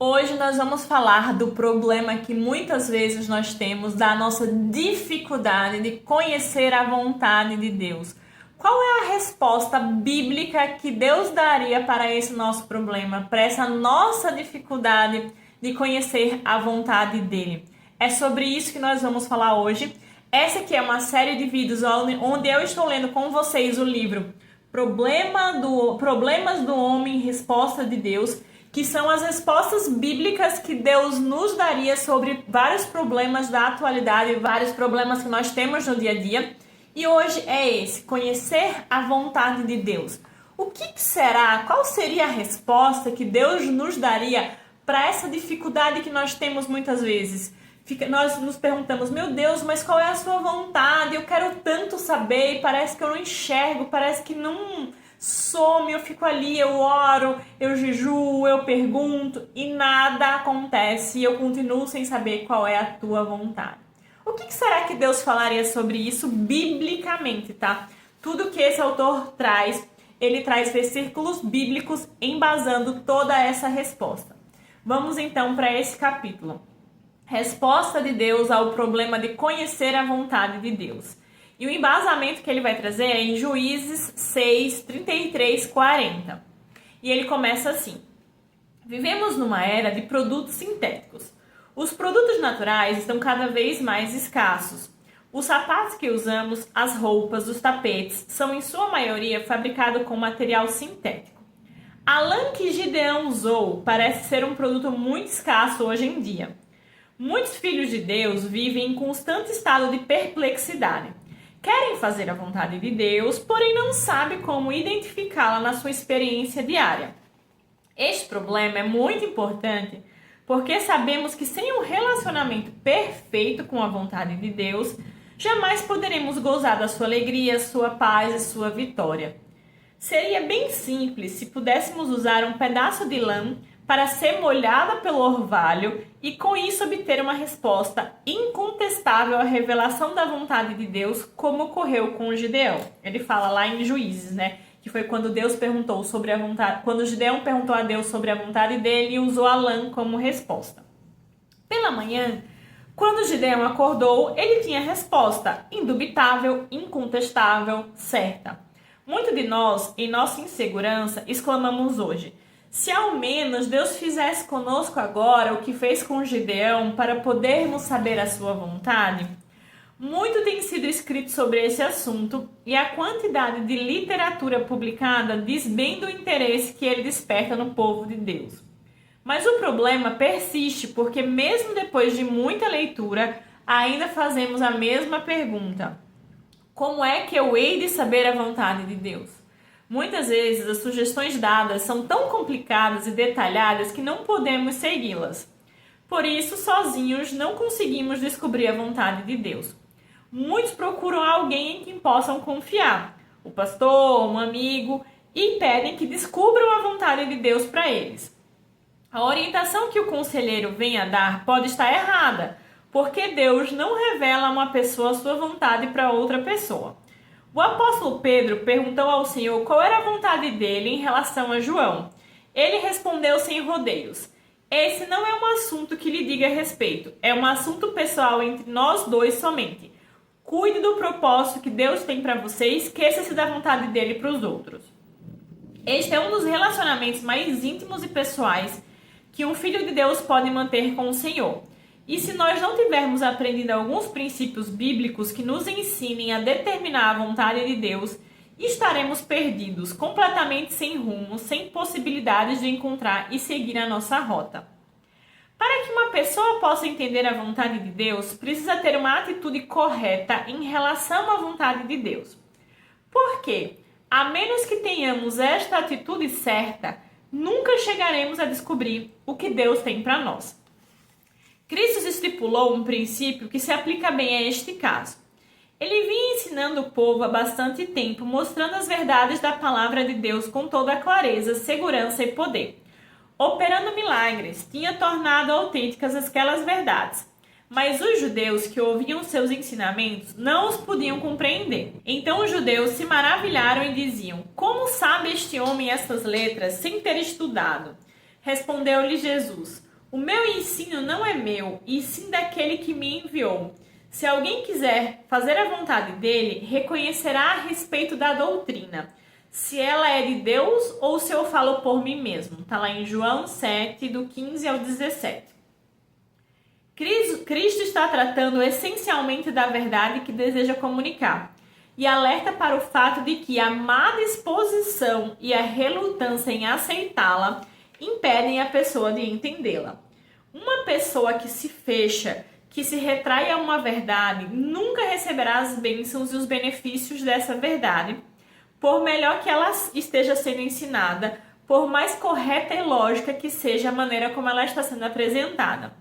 Hoje nós vamos falar do problema que muitas vezes nós temos, da nossa dificuldade de conhecer a vontade de Deus. Qual é a resposta bíblica que Deus daria para esse nosso problema, para essa nossa dificuldade de conhecer a vontade dele? É sobre isso que nós vamos falar hoje. Essa aqui é uma série de vídeos onde eu estou lendo com vocês o livro Problemas do Homem, Resposta de Deus, que são as respostas bíblicas que Deus nos daria sobre vários problemas da atualidade, vários problemas que nós temos no dia a dia. E hoje é esse, conhecer a vontade de Deus. O que será? Qual seria a resposta que Deus nos daria para essa dificuldade que nós temos muitas vezes? Nós nos perguntamos, meu Deus, mas qual é a sua vontade? Eu quero tanto saber e parece que eu não enxergo, parece que não some, eu fico ali, eu oro, eu jejuo, eu pergunto e nada acontece e eu continuo sem saber qual é a tua vontade. O que será que Deus falaria sobre isso biblicamente, tá? Tudo que esse autor traz, ele traz versículos bíblicos embasando toda essa resposta. Vamos então para esse capítulo. Resposta de Deus ao problema de conhecer a vontade de Deus. E o embasamento que ele vai trazer é em Juízes 6, 33, 40. E ele começa assim: vivemos numa era de produtos sintéticos. Os produtos naturais estão cada vez mais escassos. Os sapatos que usamos, as roupas, os tapetes, são em sua maioria fabricados com material sintético. A lã que Gideão usou parece ser um produto muito escasso hoje em dia. Muitos filhos de Deus vivem em constante estado de perplexidade. Querem fazer a vontade de Deus, porém não sabem como identificá-la na sua experiência diária. Este problema é muito importante porque sabemos que sem um relacionamento perfeito com a vontade de Deus, jamais poderemos gozar da sua alegria, sua paz e sua vitória. Seria bem simples se pudéssemos usar um pedaço de lã para ser molhada pelo orvalho e com isso obter uma resposta incontestável à revelação da vontade de Deus, como ocorreu com Gideão. Ele fala lá em Juízes, né? Que foi quando Deus perguntou sobre a vontade, quando Gideão perguntou a Deus sobre a vontade dele e usou a lã como resposta. Pela manhã, quando Gideão acordou, ele tinha a resposta indubitável, incontestável, certa. Muito de nós, em nossa insegurança, exclamamos hoje: se ao menos Deus fizesse conosco agora o que fez com Gideão para podermos saber a sua vontade. Muito tem sido escrito sobre esse assunto e a quantidade de literatura publicada diz bem do interesse que ele desperta no povo de Deus. Mas o problema persiste porque mesmo depois de muita leitura, ainda fazemos a mesma pergunta: como é que eu hei de saber a vontade de Deus? Muitas vezes as sugestões dadas são tão complicadas e detalhadas que não podemos segui-las. Por isso, sozinhos não conseguimos descobrir a vontade de Deus. Muitos procuram alguém em quem possam confiar, o pastor, um amigo, e pedem que descubram a vontade de Deus para eles. A orientação que o conselheiro vem a dar pode estar errada, porque Deus não revela a uma pessoa a sua vontade para outra pessoa. O apóstolo Pedro perguntou ao Senhor qual era a vontade dele em relação a João. Ele respondeu sem rodeios: esse não é um assunto que lhe diga respeito, é um assunto pessoal entre nós dois somente. Cuide do propósito que Deus tem para você e esqueça-se da vontade dele para os outros. Este é um dos relacionamentos mais íntimos e pessoais que um filho de Deus pode manter com o Senhor. E se nós não tivermos aprendido alguns princípios bíblicos que nos ensinem a determinar a vontade de Deus, estaremos perdidos, completamente sem rumo, sem possibilidades de encontrar e seguir a nossa rota. Para que uma pessoa possa entender a vontade de Deus, precisa ter uma atitude correta em relação à vontade de Deus. Por quê? A menos que tenhamos esta atitude certa, nunca chegaremos a descobrir o que Deus tem para nós. Cristo estipulou um princípio que se aplica bem a este caso. Ele vinha ensinando o povo há bastante tempo, mostrando as verdades da palavra de Deus com toda a clareza, segurança e poder. Operando milagres, tinha tornado autênticas aquelas verdades. Mas os judeus que ouviam seus ensinamentos não os podiam compreender. Então os judeus se maravilharam e diziam: como sabe este homem estas letras sem ter estudado? Respondeu-lhe Jesus: O meu ensino não é meu, e sim daquele que me enviou. Se alguém quiser fazer a vontade dele, reconhecerá a respeito da doutrina, se ela é de Deus ou se eu falo por mim mesmo. Está lá em João 7, do 15 ao 17. Cristo está tratando essencialmente da verdade que deseja comunicar e alerta para o fato de que a má disposição e a relutância em aceitá-la impedem a pessoa de entendê-la. Uma pessoa que se fecha, que se retrai a uma verdade, nunca receberá as bênçãos e os benefícios dessa verdade, por melhor que ela esteja sendo ensinada, por mais correta e lógica que seja a maneira como ela está sendo apresentada.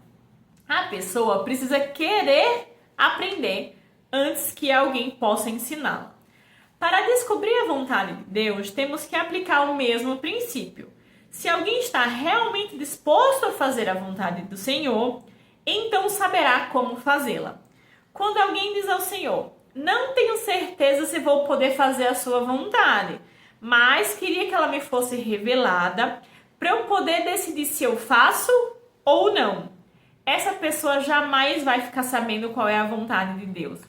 A pessoa precisa querer aprender antes que alguém possa ensiná-la. Para descobrir a vontade de Deus, temos que aplicar o mesmo princípio. Se alguém está realmente disposto a fazer a vontade do Senhor, então saberá como fazê-la. Quando alguém diz ao Senhor, não tenho certeza se vou poder fazer a sua vontade, mas queria que ela me fosse revelada para eu poder decidir se eu faço ou não. Essa pessoa jamais vai ficar sabendo qual é a vontade de Deus.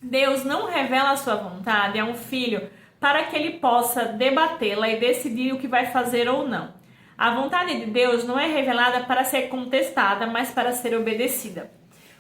Deus não revela a sua vontade a um filho para que ele possa debatê-la e decidir o que vai fazer ou não. A vontade de Deus não é revelada para ser contestada, mas para ser obedecida.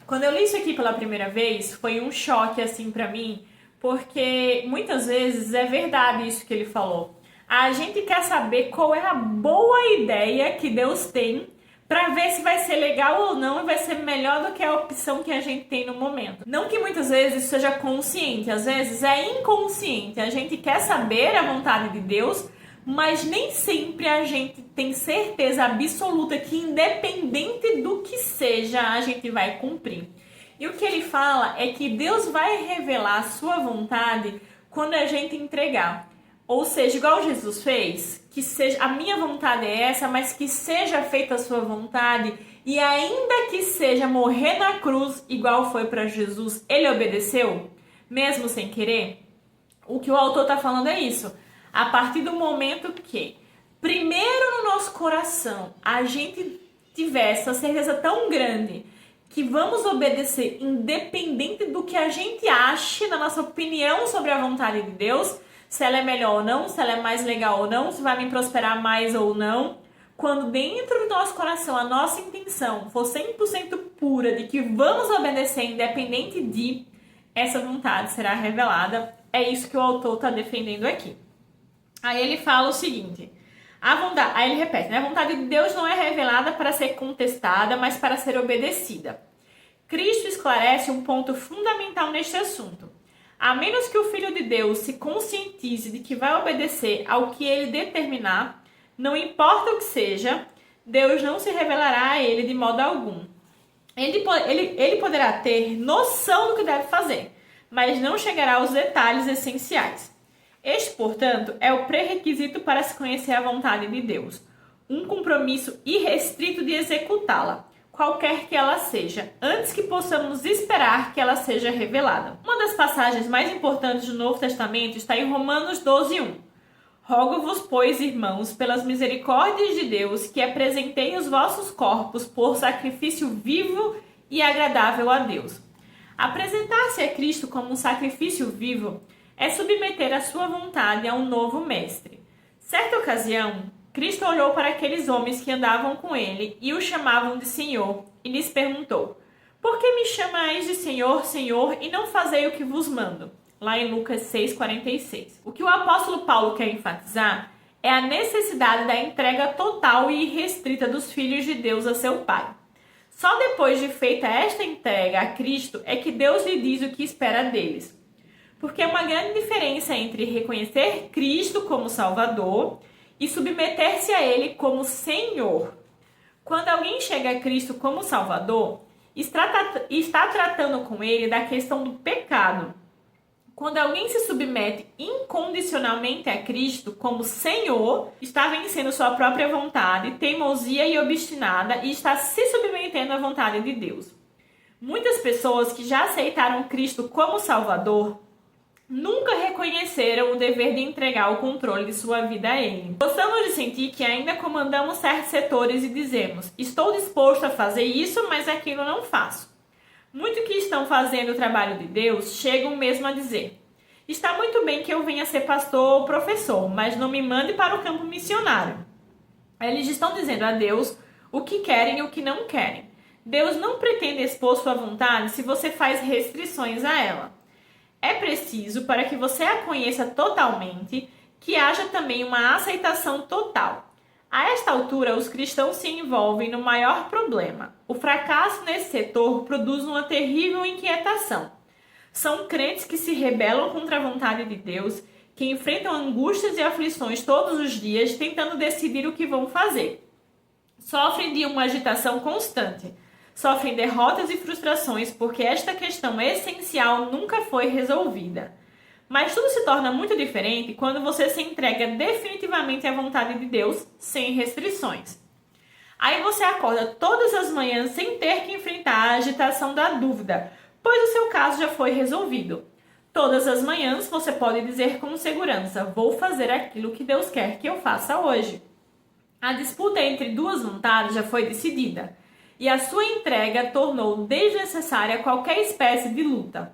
Quando eu li isso aqui pela primeira vez, foi um choque assim para mim, porque muitas vezes é verdade isso que ele falou. A gente quer saber qual é a boa ideia que Deus tem para ver se vai ser legal ou não e vai ser melhor do que a opção que a gente tem no momento. Não que muitas vezes isso seja consciente, às vezes é inconsciente. A gente quer saber a vontade de Deus, mas nem sempre a gente tem certeza absoluta que independente do que seja, a gente vai cumprir. E o que ele fala é que Deus vai revelar a sua vontade quando a gente entregar. Ou seja, igual Jesus fez, que seja a minha vontade é essa, mas que seja feita a sua vontade, e ainda que seja morrer na cruz, igual foi para Jesus, ele obedeceu, mesmo sem querer. O que o autor está falando é isso. A partir do momento que, primeiro no nosso coração, a gente tiver essa certeza tão grande que vamos obedecer independente do que a gente ache, na nossa opinião sobre a vontade de Deus, se ela é melhor ou não, se ela é mais legal ou não, se vai me prosperar mais ou não. Quando dentro do nosso coração a nossa intenção for 100% pura de que vamos obedecer independente de, essa vontade será revelada. É isso que o autor está defendendo aqui. Aí ele fala o seguinte, aí ele repete, né? A vontade de Deus não é revelada para ser contestada, mas para ser obedecida. Cristo esclarece um ponto fundamental neste assunto. A menos que o Filho de Deus se conscientize de que vai obedecer ao que ele determinar, não importa o que seja, Deus não se revelará a ele de modo algum. Ele poderá ter noção do que deve fazer, mas não chegará aos detalhes essenciais. Este, portanto, é o pré-requisito para se conhecer a vontade de Deus. Um compromisso irrestrito de executá-la, qualquer que ela seja, antes que possamos esperar que ela seja revelada. Uma das passagens mais importantes do Novo Testamento está em Romanos 12:1. Rogo-vos, pois, irmãos, pelas misericórdias de Deus, que apresenteis os vossos corpos por sacrifício vivo e agradável a Deus. Apresentar-se a Cristo como um sacrifício vivo é submeter a sua vontade a um novo mestre. Certa ocasião, Cristo olhou para aqueles homens que andavam com ele e o chamavam de Senhor, e lhes perguntou, por que me chamais de Senhor, Senhor, e não fazei o que vos mando? Lá em Lucas 6,46. O que o apóstolo Paulo quer enfatizar é a necessidade da entrega total e irrestrita dos filhos de Deus a seu Pai. Só depois de feita esta entrega a Cristo é que Deus lhe diz o que espera deles. Porque é uma grande diferença entre reconhecer Cristo como Salvador e submeter-se a Ele como Senhor. Quando alguém chega a Cristo como Salvador, está tratando com Ele da questão do pecado. Quando alguém se submete incondicionalmente a Cristo como Senhor, está vencendo sua própria vontade, teimosia e obstinada, e está se submetendo à vontade de Deus. Muitas pessoas que já aceitaram Cristo como Salvador nunca reconheceram o dever de entregar o controle de sua vida a Ele. Gostamos de sentir que ainda comandamos certos setores e dizemos: estou disposto a fazer isso, mas aquilo não faço. Muitos que estão fazendo o trabalho de Deus chegam mesmo a dizer: está muito bem que eu venha ser pastor ou professor, mas não me mande para o campo missionário. Eles estão dizendo a Deus o que querem e o que não querem. Deus não pretende expor sua vontade se você faz restrições a ela. É preciso, para que você a conheça totalmente, que haja também uma aceitação total. A esta altura, os cristãos se envolvem no maior problema. O fracasso nesse setor produz uma terrível inquietação. São crentes que se rebelam contra a vontade de Deus, que enfrentam angústias e aflições todos os dias, tentando decidir o que vão fazer. Sofrem de uma agitação constante. Sofrem derrotas e frustrações porque esta questão essencial nunca foi resolvida. Mas tudo se torna muito diferente quando você se entrega definitivamente à vontade de Deus, sem restrições. Aí você acorda todas as manhãs sem ter que enfrentar a agitação da dúvida, pois o seu caso já foi resolvido. Todas as manhãs você pode dizer com segurança: vou fazer aquilo que Deus quer que eu faça hoje. A disputa entre duas vontades já foi decidida. E a sua entrega tornou desnecessária qualquer espécie de luta.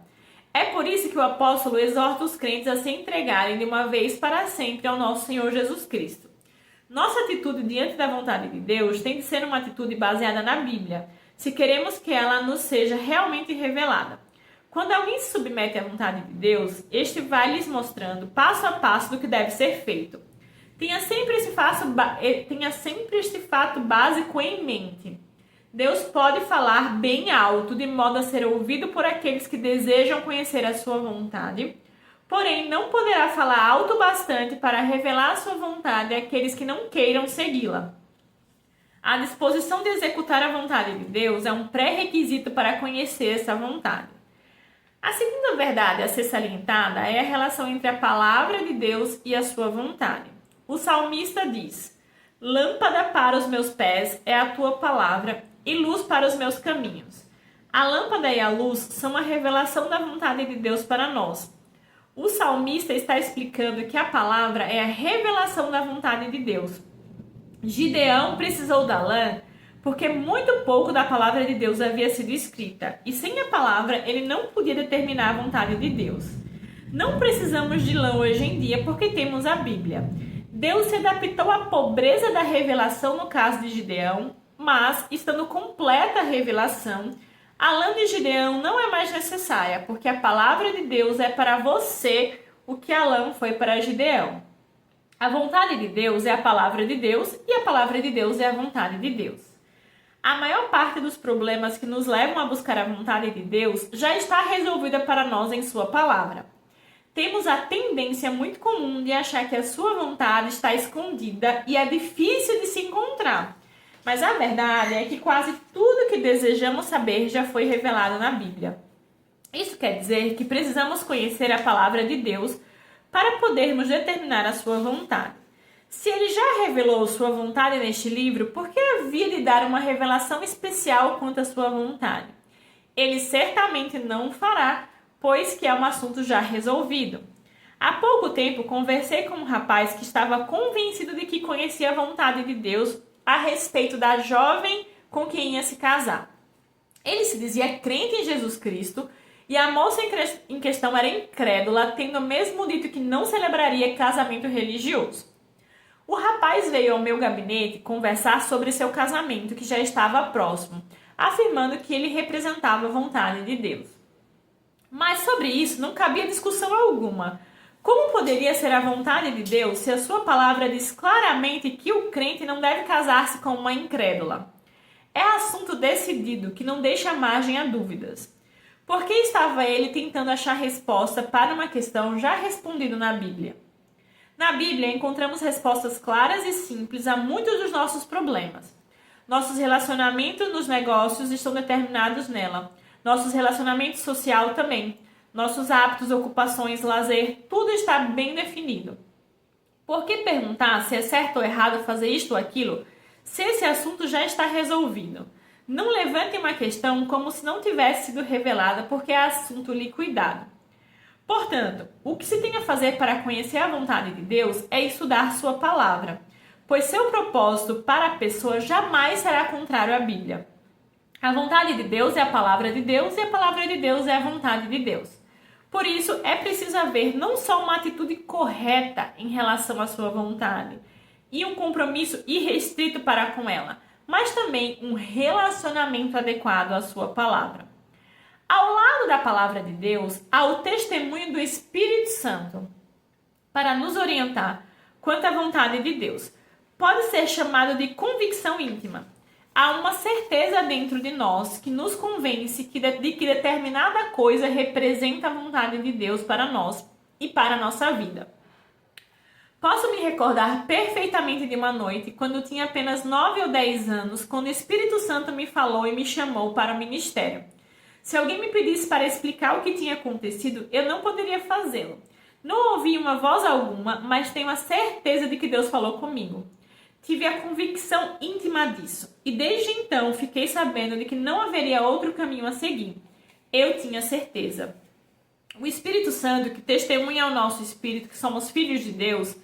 É por isso que o apóstolo exorta os crentes a se entregarem de uma vez para sempre ao nosso Senhor Jesus Cristo. Nossa atitude diante da vontade de Deus tem de ser uma atitude baseada na Bíblia, se queremos que ela nos seja realmente revelada. Quando alguém se submete à vontade de Deus, este vai lhes mostrando passo a passo do que deve ser feito. Tenha sempre este fato básico em mente. Deus pode falar bem alto, de modo a ser ouvido por aqueles que desejam conhecer a sua vontade, porém não poderá falar alto bastante para revelar a sua vontade àqueles que não queiram segui-la. A disposição de executar a vontade de Deus é um pré-requisito para conhecer essa vontade. A segunda verdade a ser salientada é a relação entre a palavra de Deus e a sua vontade. O salmista diz: lâmpada para os meus pés é a tua palavra e luz para os meus caminhos. A lâmpada e a luz são a revelação da vontade de Deus para nós. O salmista está explicando que a palavra é a revelação da vontade de Deus. Gideão precisou da lã porque muito pouco da palavra de Deus havia sido escrita, e sem a palavra ele não podia determinar a vontade de Deus. Não precisamos de lã hoje em dia porque temos a Bíblia. Deus se adaptou à pobreza da revelação no caso de Gideão, mas, estando completa a revelação, a lã de Gideão não é mais necessária, porque a palavra de Deus é para você o que a lã foi para Gideão. A vontade de Deus é a palavra de Deus e a palavra de Deus é a vontade de Deus. A maior parte dos problemas que nos levam a buscar a vontade de Deus já está resolvida para nós em sua palavra. Temos a tendência muito comum de achar que a sua vontade está escondida e é difícil de se encontrar. Mas a verdade é que quase tudo que desejamos saber já foi revelado na Bíblia. Isso quer dizer que precisamos conhecer a palavra de Deus para podermos determinar a sua vontade. Se ele já revelou sua vontade neste livro, por que havia de dar uma revelação especial quanto à sua vontade? Ele certamente não o fará, pois que é um assunto já resolvido. Há pouco tempo conversei com um rapaz que estava convencido de que conhecia a vontade de Deus a respeito da jovem com quem ia se casar. Ele se dizia crente em Jesus Cristo e a moça em questão era incrédula, tendo mesmo dito que não celebraria casamento religioso. O rapaz veio ao meu gabinete conversar sobre seu casamento, que já estava próximo, afirmando que ele representava a vontade de Deus. Mas sobre isso não cabia discussão alguma. Como poderia ser a vontade de Deus se a sua palavra diz claramente que o crente não deve casar-se com uma incrédula? É assunto decidido que não deixa margem a dúvidas. Por que estava ele tentando achar resposta para uma questão já respondida na Bíblia? Na Bíblia encontramos respostas claras e simples a muitos dos nossos problemas. Nossos relacionamentos nos negócios estão determinados nela. Nossos relacionamentos sociais também. Nossos hábitos, ocupações, lazer, tudo está bem definido. Por que perguntar se é certo ou errado fazer isto ou aquilo, se esse assunto já está resolvido? Não levante uma questão como se não tivesse sido revelada, porque é assunto liquidado. Portanto, o que se tem a fazer para conhecer a vontade de Deus é estudar sua palavra, pois seu propósito para a pessoa jamais será contrário à Bíblia. A vontade de Deus é a palavra de Deus e a palavra de Deus é a vontade de Deus. Por isso, é preciso haver não só uma atitude correta em relação à sua vontade e um compromisso irrestrito para com ela, mas também um relacionamento adequado à sua palavra. Ao lado da palavra de Deus, há o testemunho do Espírito Santo para nos orientar quanto à vontade de Deus. Pode ser chamado de convicção íntima. Há uma certeza dentro de nós que nos convence de que determinada coisa representa a vontade de Deus para nós e para a nossa vida. Posso me recordar perfeitamente de uma noite, quando tinha apenas 9 ou 10 anos, quando o Espírito Santo me falou e me chamou para o ministério. Se alguém me pedisse para explicar o que tinha acontecido, eu não poderia fazê-lo. Não ouvi uma voz alguma, mas tenho a certeza de que Deus falou comigo. Tive a convicção íntima disso, e desde então fiquei sabendo de que não haveria outro caminho a seguir. Eu tinha certeza. O Espírito Santo, que testemunha ao nosso espírito que somos filhos de Deus,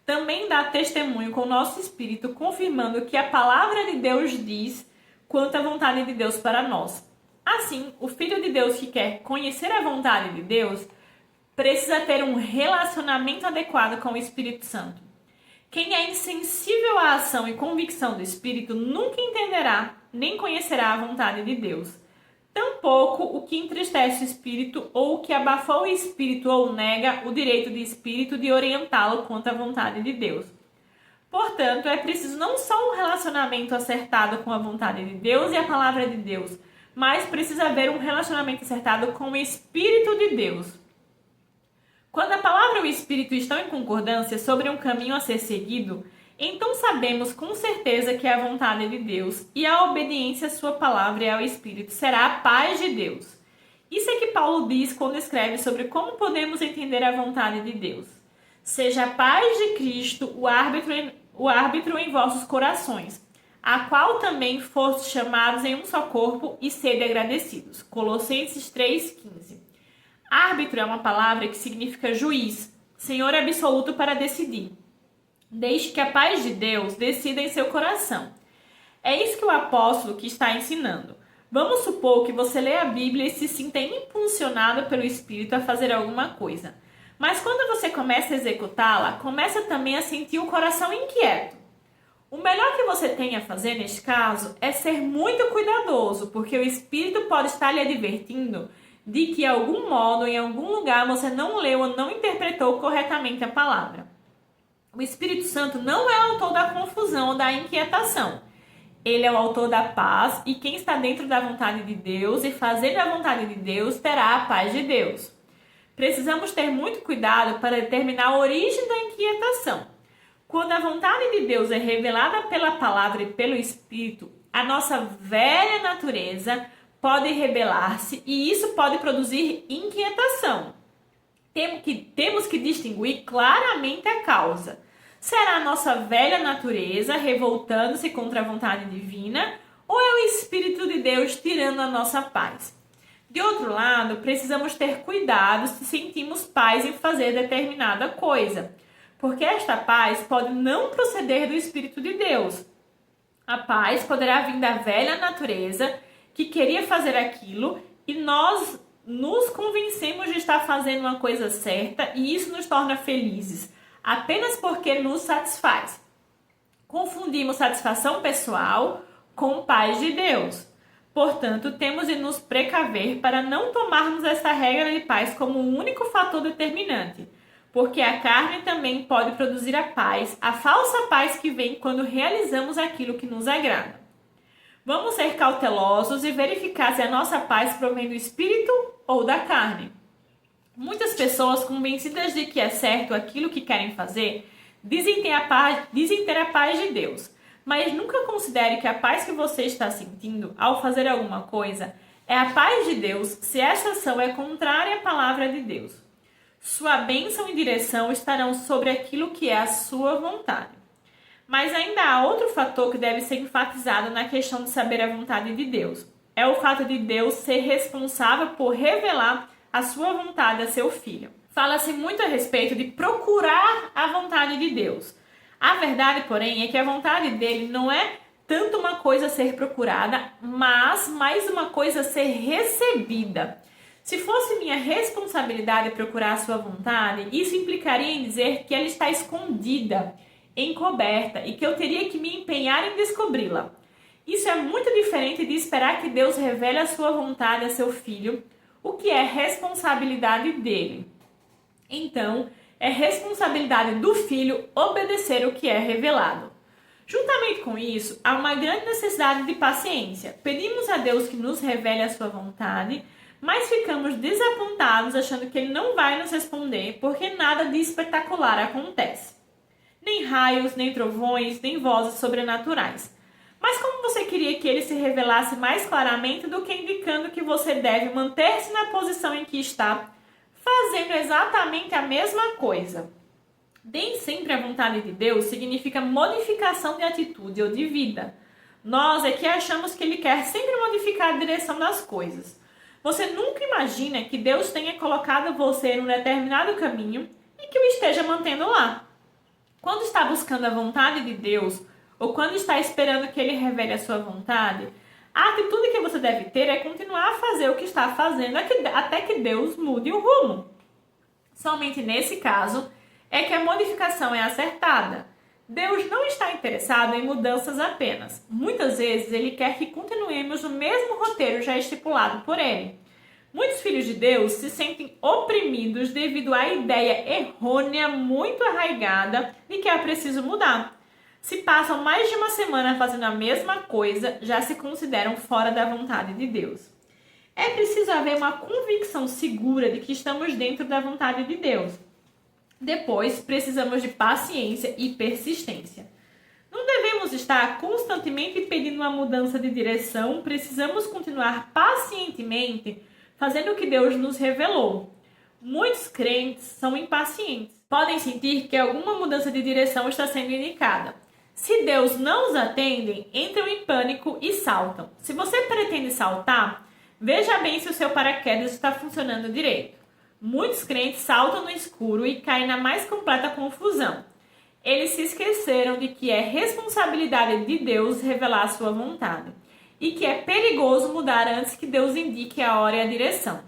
também dá testemunho com o nosso espírito, confirmando que a palavra de Deus diz quanto à vontade de Deus para nós. Assim, o Filho de Deus que quer conhecer a vontade de Deus precisa ter um relacionamento adequado com o Espírito Santo. Quem é insensível à ação e convicção do Espírito nunca entenderá nem conhecerá a vontade de Deus. Tampouco o que entristece o Espírito ou o que abafou o Espírito ou nega o direito do Espírito de orientá-lo quanto à vontade de Deus. Portanto, é preciso não só um relacionamento acertado com a vontade de Deus e a palavra de Deus, mas precisa haver um relacionamento acertado com o Espírito de Deus. Quando a palavra e o Espírito estão em concordância sobre um caminho a ser seguido, então sabemos com certeza que é a vontade de Deus e a obediência à sua palavra e ao Espírito será a paz de Deus. Isso é que Paulo diz quando escreve sobre como podemos entender a vontade de Deus. Seja a paz de Cristo o árbitro em vossos corações, a qual também fostes chamados em um só corpo e sede agradecidos. Colossenses 3,15. Árbitro é uma palavra que significa juiz, senhor absoluto para decidir. Deixe que a paz de Deus decida em seu coração. É isso que o apóstolo que está ensinando. Vamos supor que você lê a Bíblia e se sinta impulsionado pelo Espírito a fazer alguma coisa. Mas quando você começa a executá-la, começa também a sentir o coração inquieto. O melhor que você tem a fazer neste caso é ser muito cuidadoso, porque o Espírito pode estar lhe advertindo de que, de algum modo, em algum lugar, você não leu ou não interpretou corretamente a palavra. O Espírito Santo não é o autor da confusão ou da inquietação. Ele é o autor da paz e quem está dentro da vontade de Deus e fazendo a vontade de Deus terá a paz de Deus. Precisamos ter muito cuidado para determinar a origem da inquietação. Quando a vontade de Deus é revelada pela palavra e pelo Espírito, a nossa velha natureza pode rebelar-se e isso pode produzir inquietação. Temos que distinguir claramente a causa. Será a nossa velha natureza revoltando-se contra a vontade divina ou é o Espírito de Deus tirando a nossa paz? De outro lado, precisamos ter cuidado se sentimos paz em fazer determinada coisa, porque esta paz pode não proceder do Espírito de Deus. A paz poderá vir da velha natureza que queria fazer aquilo e nós nos convencemos de estar fazendo uma coisa certa e isso nos torna felizes, apenas porque nos satisfaz. Confundimos satisfação pessoal com paz de Deus. Portanto, temos de nos precaver para não tomarmos esta regra de paz como o único fator determinante, porque a carne também pode produzir a paz, a falsa paz que vem quando realizamos aquilo que nos agrada. Vamos ser cautelosos e verificar se a nossa paz provém do Espírito ou da carne. Muitas pessoas, convencidas de que é certo aquilo que querem fazer, dizem ter a paz de Deus, mas nunca considere que a paz que você está sentindo ao fazer alguma coisa é a paz de Deus se essa ação é contrária à palavra de Deus. Sua bênção e direção estarão sobre aquilo que é a sua vontade. Mas ainda há outro fator que deve ser enfatizado na questão de saber a vontade de Deus. É o fato de Deus ser responsável por revelar a sua vontade a seu filho. Fala-se muito a respeito de procurar a vontade de Deus. A verdade, porém, é que a vontade dele não é tanto uma coisa a ser procurada, mas mais uma coisa a ser recebida. Se fosse minha responsabilidade procurar a sua vontade, isso implicaria em dizer que ela está escondida, encoberta, e que eu teria que me empenhar em descobri-la. Isso é muito diferente de esperar que Deus revele a sua vontade a seu filho, o que é responsabilidade dele. Então, é responsabilidade do filho obedecer o que é revelado. Juntamente com isso, há uma grande necessidade de paciência. Pedimos a Deus que nos revele a sua vontade, mas ficamos desapontados achando que ele não vai nos responder porque nada de espetacular acontece. Nem raios, nem trovões, nem vozes sobrenaturais. Mas como você queria que ele se revelasse mais claramente do que indicando que você deve manter-se na posição em que está, fazendo exatamente a mesma coisa? Nem sempre a vontade de Deus significa modificação de atitude ou de vida. Nós é que achamos que ele quer sempre modificar a direção das coisas. Você nunca imagina que Deus tenha colocado você em um determinado caminho e que o esteja mantendo lá. Quando está buscando a vontade de Deus, ou quando está esperando que ele revele a sua vontade, a atitude que você deve ter é continuar a fazer o que está fazendo até que Deus mude o rumo. Somente nesse caso é que a modificação é acertada. Deus não está interessado em mudanças apenas. Muitas vezes ele quer que continuemos no mesmo roteiro já estipulado por ele. Muitos filhos de Deus se sentem oprimidos devido à ideia errônea muito arraigada de que é preciso mudar. Se passam mais de uma semana fazendo a mesma coisa, já se consideram fora da vontade de Deus. É preciso haver uma convicção segura de que estamos dentro da vontade de Deus. Depois, precisamos de paciência e persistência. Não devemos estar constantemente pedindo uma mudança de direção, precisamos continuar pacientemente fazendo o que Deus nos revelou. Muitos crentes são impacientes. Podem sentir que alguma mudança de direção está sendo indicada. Se Deus não os atende, entram em pânico e saltam. Se você pretende saltar, veja bem se o seu paraquedas está funcionando direito. Muitos crentes saltam no escuro e caem na mais completa confusão. Eles se esqueceram de que é responsabilidade de Deus revelar a sua vontade e que é perigoso mudar antes que Deus indique a hora e a direção.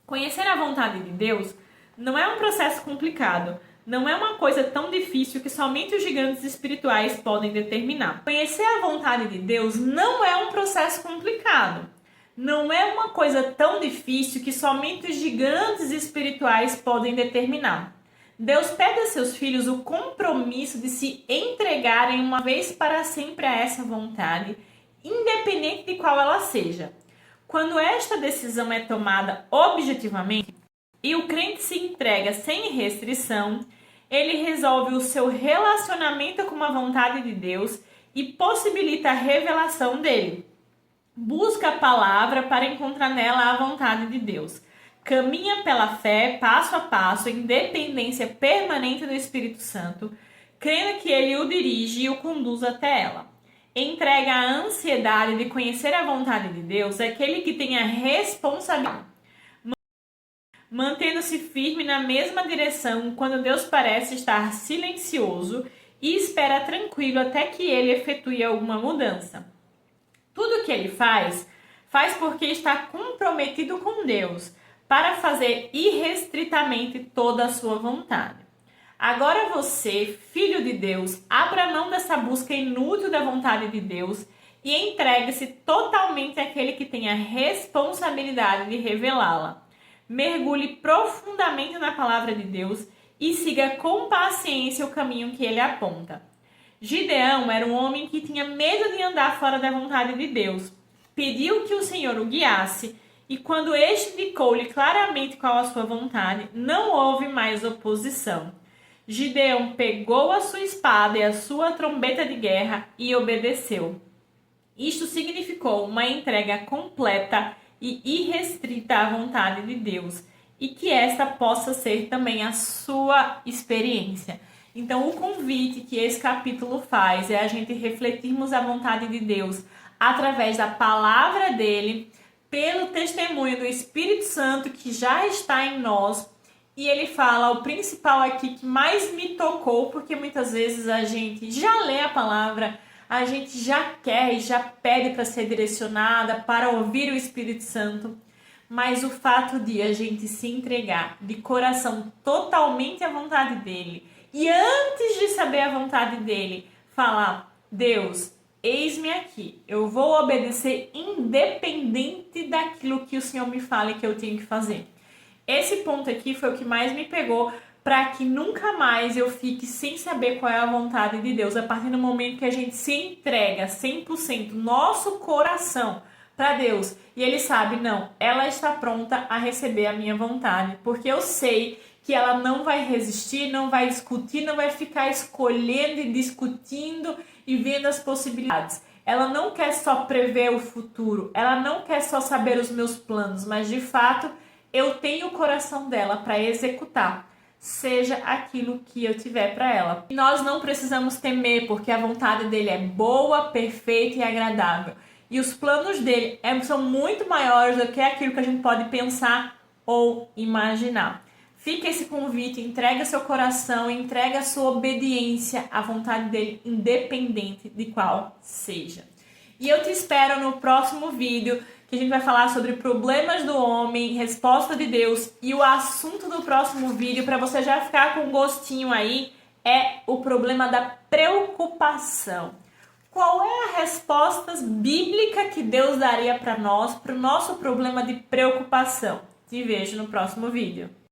Conhecer a vontade de Deus não é um processo complicado, não é uma coisa tão difícil que somente os gigantes espirituais podem determinar. Conhecer a vontade de Deus não é um processo complicado. Não é uma coisa tão difícil que somente os gigantes espirituais podem determinar. Deus pede a seus filhos o compromisso de se entregarem uma vez para sempre a essa vontade, independente de qual ela seja. Quando esta decisão é tomada objetivamente e o crente se entrega sem restrição, ele resolve o seu relacionamento com a vontade de Deus e possibilita a revelação dele. Busca a palavra para encontrar nela a vontade de Deus. Caminha pela fé, passo a passo, em dependência permanente do Espírito Santo, crendo que ele o dirige e o conduz até ela. Entrega a ansiedade de conhecer a vontade de Deus àquele que tem a responsabilidade, mantendo-se firme na mesma direção quando Deus parece estar silencioso e espera tranquilo até que ele efetue alguma mudança. Tudo o que ele faz porque está comprometido com Deus, para fazer irrestritamente toda a sua vontade. Agora você, filho de Deus, abra mão dessa busca inútil da vontade de Deus e entregue-se totalmente àquele que tem a responsabilidade de revelá-la. Mergulhe profundamente na palavra de Deus e siga com paciência o caminho que ele aponta. Gideão era um homem que tinha medo de andar fora da vontade de Deus. Pediu que o Senhor o guiasse e quando este indicou-lhe claramente qual a sua vontade, não houve mais oposição. Gideão pegou a sua espada e a sua trombeta de guerra e obedeceu. Isto significou uma entrega completa e irrestrita à vontade de Deus e que esta possa ser também a sua experiência. Então, o convite que esse capítulo faz é a gente refletirmos a vontade de Deus através da palavra dele, pelo testemunho do Espírito Santo que já está em nós E ele fala o principal aqui que mais me tocou, porque muitas vezes a gente já lê a palavra, a gente já quer e já pede para ser direcionada, para ouvir o Espírito Santo, mas o fato de a gente se entregar de coração totalmente à vontade dele e antes de saber a vontade dele, falar: Deus, eis-me aqui, eu vou obedecer independente daquilo que o Senhor me fale que eu tenho que fazer. Esse ponto aqui foi o que mais me pegou, para que nunca mais eu fique sem saber qual é a vontade de Deus. A partir do momento que a gente se entrega 100% nosso coração para Deus, e Ele sabe, não, ela está pronta a receber a minha vontade, porque eu sei que ela não vai resistir, não vai discutir, não vai ficar escolhendo e discutindo e vendo as possibilidades. Ela não quer só prever o futuro, ela não quer só saber os meus planos, mas de fato eu tenho o coração dela para executar, seja aquilo que eu tiver para ela. E nós não precisamos temer, porque a vontade dele é boa, perfeita e agradável. E os planos dele são muito maiores do que aquilo que a gente pode pensar ou imaginar. Fica esse convite, entrega seu coração, entrega sua obediência à vontade dele, independente de qual seja. E eu te espero no próximo vídeo, que a gente vai falar sobre problemas do homem, resposta de Deus. E o assunto do próximo vídeo, para você já ficar com um gostinho aí, é o problema da preocupação. Qual é a resposta bíblica que Deus daria para nós, para o nosso problema de preocupação? Te vejo no próximo vídeo.